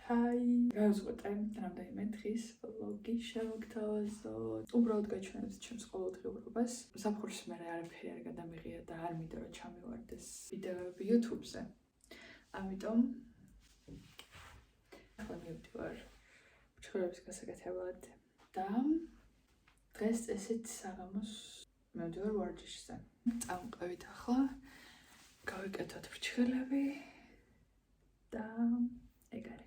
Hi, გავუწყვეტე რამდენიმე დღის ვლოგი შევაგთავაზოთ. უბრალოდ გაჩვენებთ ჩემს ყოველდღიურობას. ზაფხულს მე არაფერი არ გადამიღია და არ მინდა რომ ჩამივარდეს ვიდეოები YouTube-ზე. ამიტომ ახლა მივდივარ ბჭყალების გასაკეთებლად და დღეს ესეთ საღამოს მივდივარ ვარჯიშზე. წამყვევით ახლა გავიკეთოთ ბჭყალები და ეგ არის.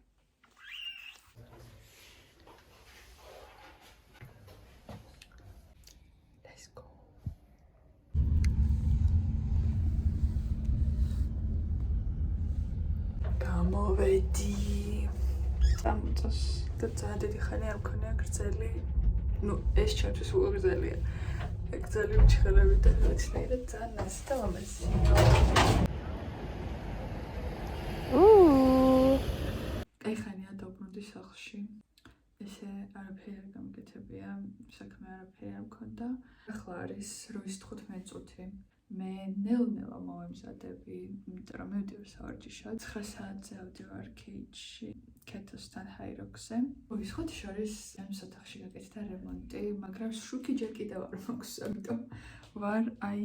გამოვედი წამოწოს და ძალიან დიდი ხანი არ მქონია გრძელი ეს ჩემთვის უგრძელია გრძელი ბჭყალები და მეცნიერად ძალიან ნაზი და ლამაზი კაი ხანია დავბრუნდი სახლში ესე არაფერი არ გამიკეთებია საქმე არაფერი არ მქონდა ახლა არის 8:15 წუთი მე ნელ-ნელა მოვემზადები, იმიტომ რომ მივდივარ სავარჯიშოდ. 9 საათზე ავდივარ კეიჯში, კეთოსთან ჰაიროქსზე. ვისხოთ შორის ამ ოთახში გაკეთდა რემონტი, მაგრამ შუქი ჯერ კიდევ არ მაქვს, ამიტომ ვარ აი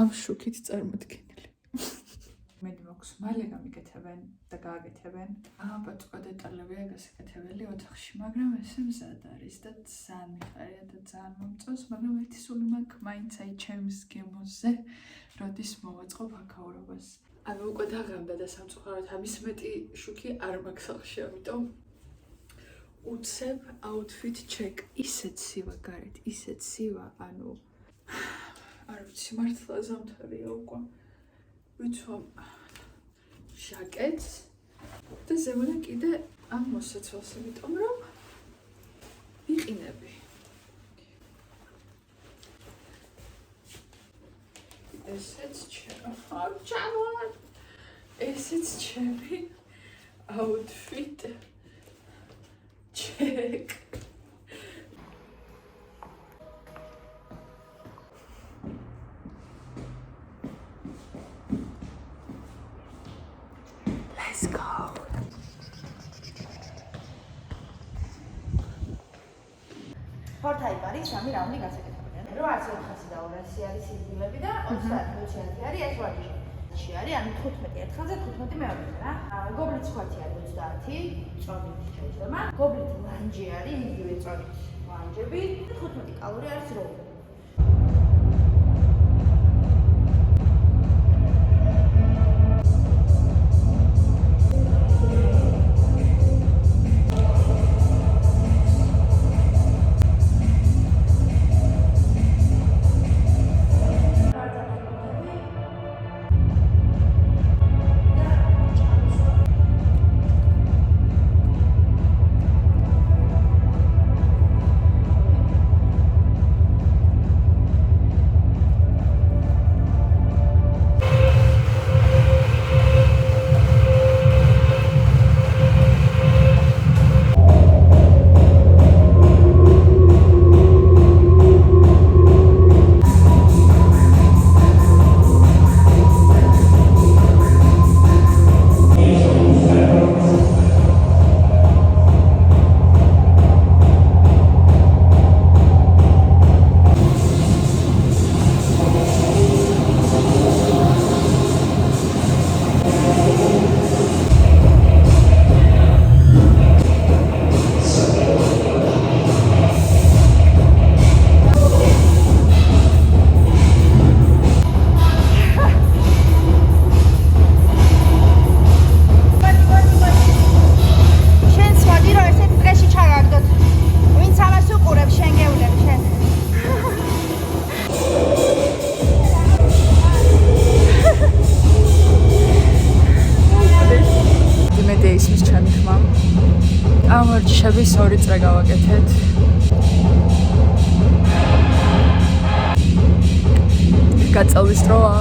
ამ შუქით წარმოდგენილი. მე მაქვს მალე გამიკეთებენ და გააკეთებენ. ბატონო დეტალებია გასაკეთებელი ოთახში, მაგრამ ესე მზად არის და ძალიან მიხარია და ძალიან მომწონს, მაგრამ ერთი სული მაქვს მაინც აი ჩემს გემოზე, როდის მოვაწყობ აკაურობას. ანუ უკვე დაღამდა და სამწუხაროდ ამის მეტი შუქი არ მაქვს სახლში, ამიტომ უცებ outfit check. ისეთ სივა გარეთ, ისეთ სივა, ანუ არ ვიცი მართლა ზამთარია უკვე. ვიცვამ ჟაკეტს და ზემოდან კიდე ამ მოსაცვალს, იმიტომ რომ ვიყინები. ესეც ჩემი outfit check. Let's go. ფორტაიპ არის 3 რაუნდი გასაკეთებული. 800 და 200 არის სიზმრები და 30 არის ეს ვარჯიში. არის ანუ 15 ერთხელზე 15 მეორეზე რა. გობლით სხვათი არის 30, წონით შეიძლება. გობლით ლანჯი არის, იგივე წონით ლანჯები, 15 კალორი არის როლი. ამ ვარჯიშების 2 წრე გავაკეთეთ. გაწევის დროა.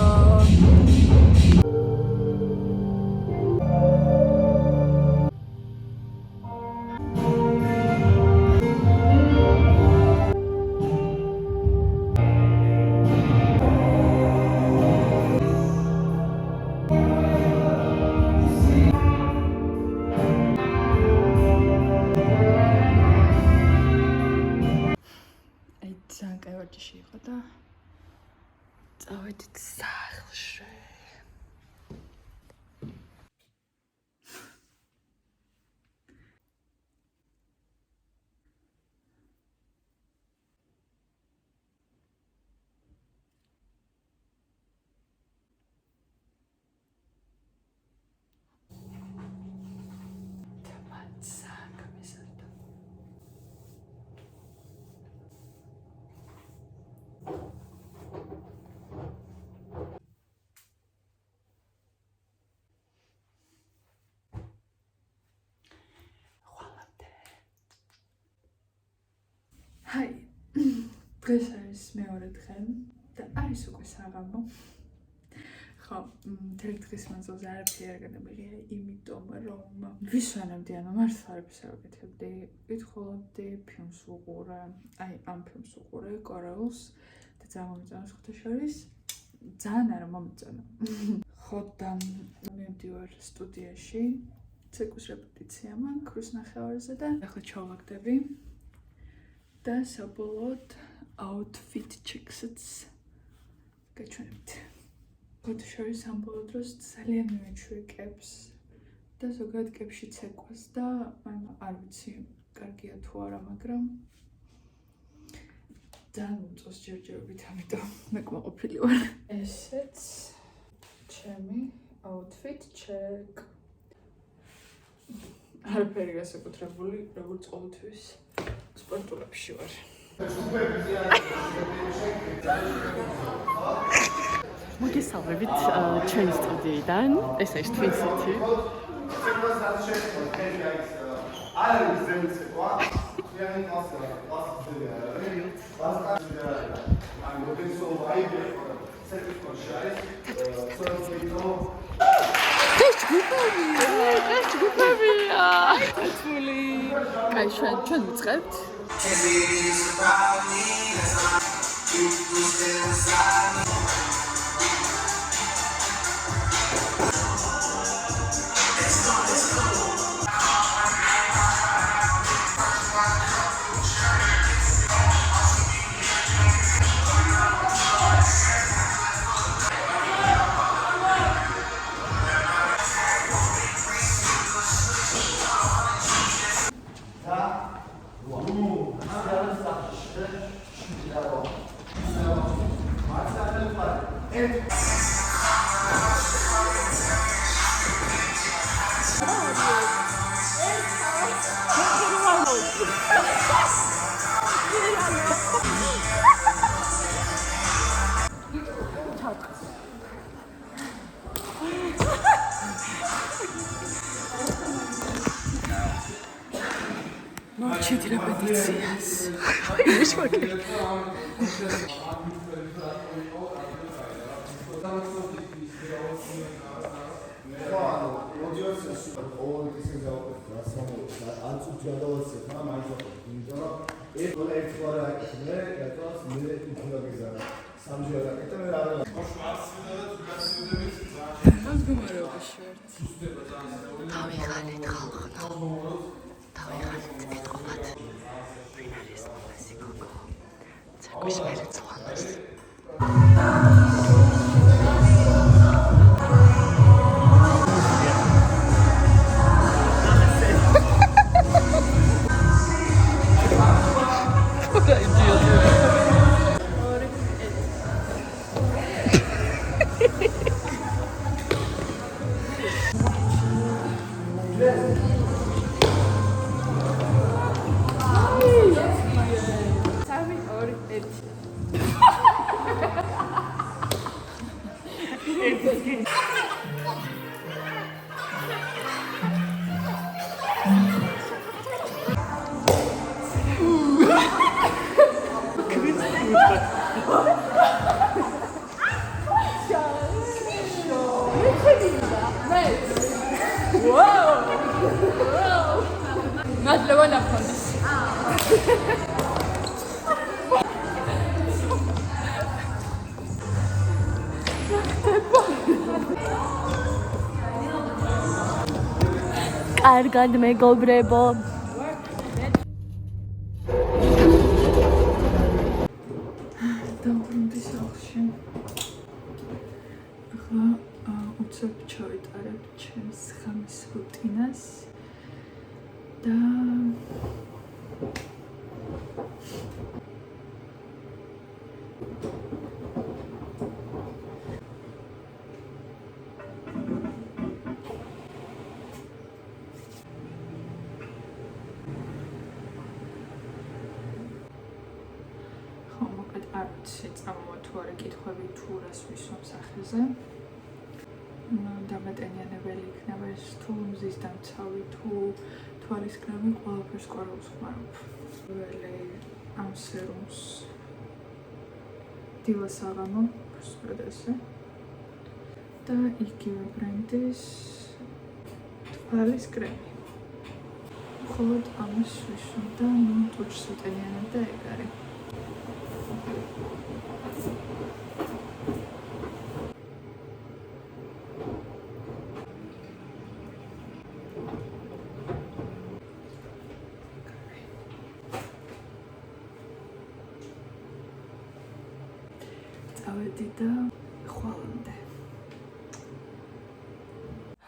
ახლა და წავედით სახლში. Hi, დღეს არის მეორე დღე და არის უკვე საღამო. ხო, მთელი დღის მანძილზე არაფერი არ გადამიღია, იმიტომ რომ ვისვენებდი, ანუ მართლაც არ ვიკეთებდი, ვკითხულობდი, ფილმს ვუყურე, ამ ფილმს ვუყურე, კორეულს და ძალიან მომეწონა ხუთაშორის, ძალიან არა მომეწონა. ხო და მივდივარ სტუდიაში, ცეკვის რეპეტიცია მაქვს ქრუსნახევარზე და ახლა ჩავაგდები. და საბოლოოდ outfit checks-იც გაჩვენებთ. ფოტოშორის ამბოლო დროს ძალიან მივეჩვია კეპს და ზოგადად კეპში ცეკვას და არ ვიცი, კარგია თუ არა, მაგრამ ძალიან მომწონს ჯერჯერობით, ამიტომ მეკმაყოფილი ვარ. ესეც ჩემი outfit check. არაფერი განსაკუთრებული, როგორც ყოველთვის. სპორტულებში ვარ. მოგესალმებით ჩვენი სტუდიიდან. ეს არის Twin City. აი ჩვენ ვიწყებთ. Noche de repeticiones. კარგად მეგობრებო. და ვსვებ ჩავიტარებ ჩემს ღამის რუტინას და წამოვა თუ არა კითხვები თუ რას ვისვამ სახეზე. დამატენიანებელი იქნება ეს თუ მზის დამცავი თუ თვალისკრემი ყველაფერს ყვარავს ხმარობ. ველი ამ სერუმს დილას აღამო სწორედ ესე და იგივე ბრენდის თვალისკრემი. მხოლოდ ამას ვისვამ და ტუჩს ვიტენიანებ და ეგ არის. წავედი და ხვალამდე.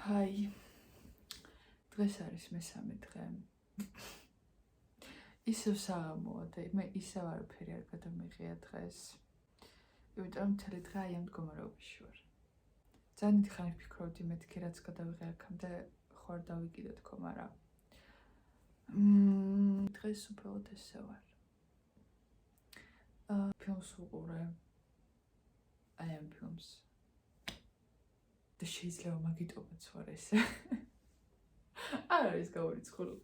ჰაი. დღეს არის მესამე დღე. ისევ საღამოა და მე ისევ არაფერი არ გადამიღია დღეს. იმიტომ მთელი დღე აი ამ მდგომარეობაში ვარ. ძალიან დიდი ხანი ვფიქრობდი მეთქი რაც გადავიღე აქამდე ხო არ დავიკიდე თქო, მაგრამ დღეს უბრალოდ ესე ვარ. ფილმს ვუყურე. აი ამ ფილმს. და შეიძლება მაგიტომაც ვარ ესე. არ არის გაურიცხული.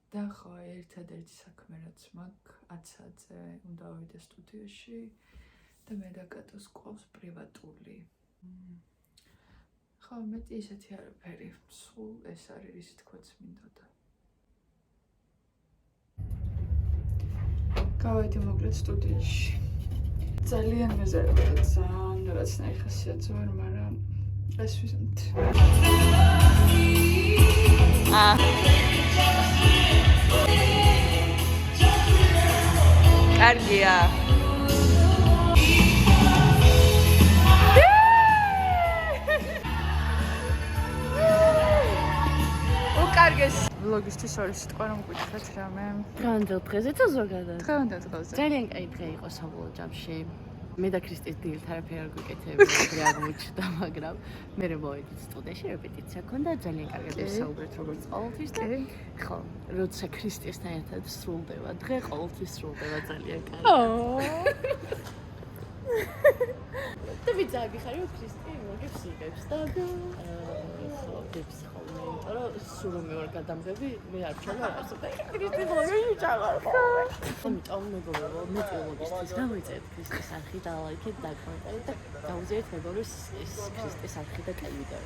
და ხო ერთადერთი საქმე რაც მაქვს 10-ზე უნდა ავიდე სტუდიაში და მე და კატოს ყავს პრივატული. ხო მეტი ისეთი არაფერი, სულ ეს არის ისი თქვაც მინდოდა. გავედი მოკლედ სტუდიაში. ძალიან მეზარია, ძალიან რაცნაირი ხასიათზე ვარ, მაგრამ ეს ვიზამთ. კარგია. უკარგეს. ვლოგისთვის ორი სიტყვა რომ გითხრათ რამე. დღევანდელ დღეზე თუ ზოგადად? დღევანდელ დღეზე. ძალიან კაი დღე იყო საბოლოო ჯამში. მე და ქრისტის დილით არაფერი არ გვიკეთებია, აღმოჩნდა, მაგრამ მე მოვედით სტუდიაში, რეპეტიცია ჰქონდა, ძალიან კარგად ვისაუბრეთ როგორც ყოველთვის და ხო, როცა ქრისტესთან ერთად სრულდება დღე, ყოველთვის სრულდება ძალიან კარგად. და ვიცაგი ხარ ქრისტე, მოგებს იგებს და ხო, გებს ხოლმე, იმიტომ რომ სულ მე ვარ გადამღები, მე არ ჩავარ ასეთი ქრისტე მოგები ჩავარ. ამიტომ მეგობრებო, მეტეოლოგისტის გამოიწევთ ქრისტეს არხი და ლაიქეთ და კომენტარით და გაუზიარეთ მეგობრებს ეს ქრისტეს არხი და კაი ვიდეო.